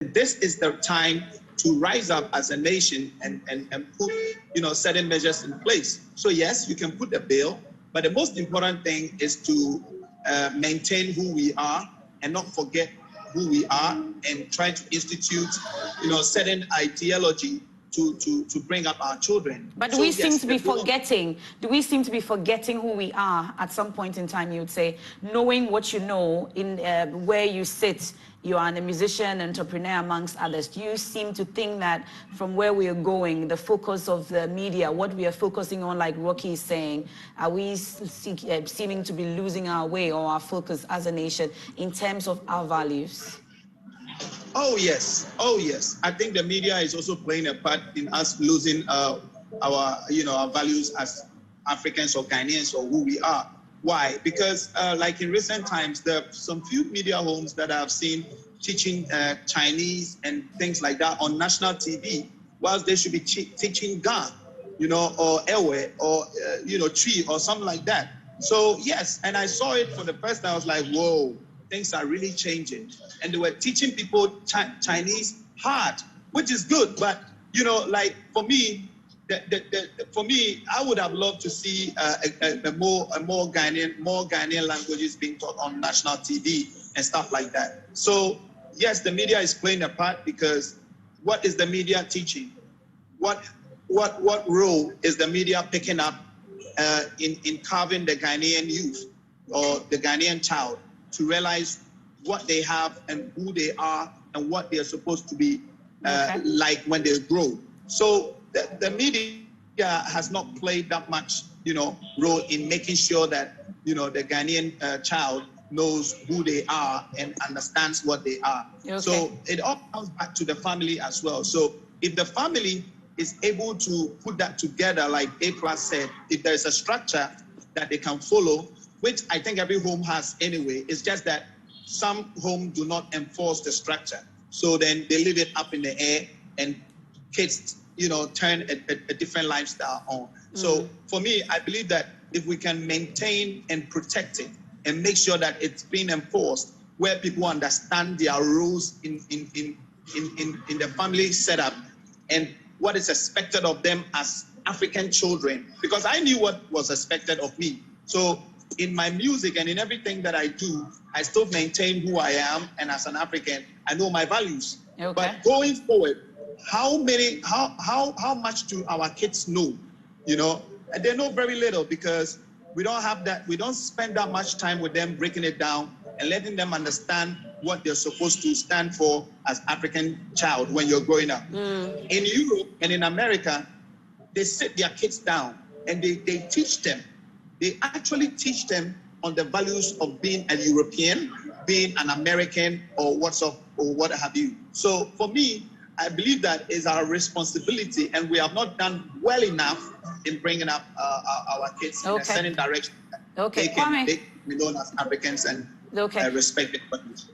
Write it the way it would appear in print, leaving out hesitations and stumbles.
this is the time to rise up as a nation and put, certain measures in place. So yes, you can put a bill, but the most important thing is to maintain who we are and not forget who we are, and try to institute, certain ideology to bring up our children. But do we seem to be forgetting? Do we seem to be forgetting who we are at some point in time? You would say, knowing what you know in where you sit. You are a musician, entrepreneur, amongst others. Do you seem to think that from where we are going, the focus of the media, what we are focusing on, like Rocky is saying, are we seeming to be losing our way or our focus as a nation in terms of our values? Oh, yes. Oh, yes. I think the media is also playing a part in us losing our values as Africans or Ghanaians or who we are. Why? Because like in recent times, there are some few media homes that I've seen teaching Chinese and things like that on national TV, whilst they should be teaching Ga, or Ewe, or, Tree, or something like that. So, yes, and I saw it for the first time. I was like, whoa, things are really changing. And they were teaching people Chinese hard, which is good. But, like for me, I would have loved to see more Ghanaian languages being taught on national TV and stuff like that. So yes, the media is playing a part, because what is the media teaching? What role is the media picking up in carving the Ghanaian youth or the Ghanaian child to realize what they have and who they are and what they are supposed to be like when they grow? So the media has not played that much, role in making sure that, the Ghanaian child knows who they are and understands what they are. Okay. So it all comes back to the family as well. So if the family is able to put that together, like A+ said, if there's a structure that they can follow, which I think every home has anyway, it's just that some homes do not enforce the structure. So then they leave it up in the air and kids turn a different lifestyle on. So for me, I believe that if we can maintain and protect it and make sure that it's being enforced, where people understand their roles in the family setup and what is expected of them as African children, because I knew what was expected of me. So in my music and in everything that I do, I still maintain who I am, and as an African, I know my values. Okay. But going forward, how much do our kids know? And they know very little, because we don't have that. We don't spend that much time with them breaking it down and letting them understand what they're supposed to stand for as African child when you're growing up. In Europe and in America, they sit their kids down and they teach them. They actually teach them on the values of being a European, being an American, or what have you. So for me, I believe that is our responsibility, and we have not done well enough in bringing up our kids in a certain direction. They can be known as Africans and respect their values.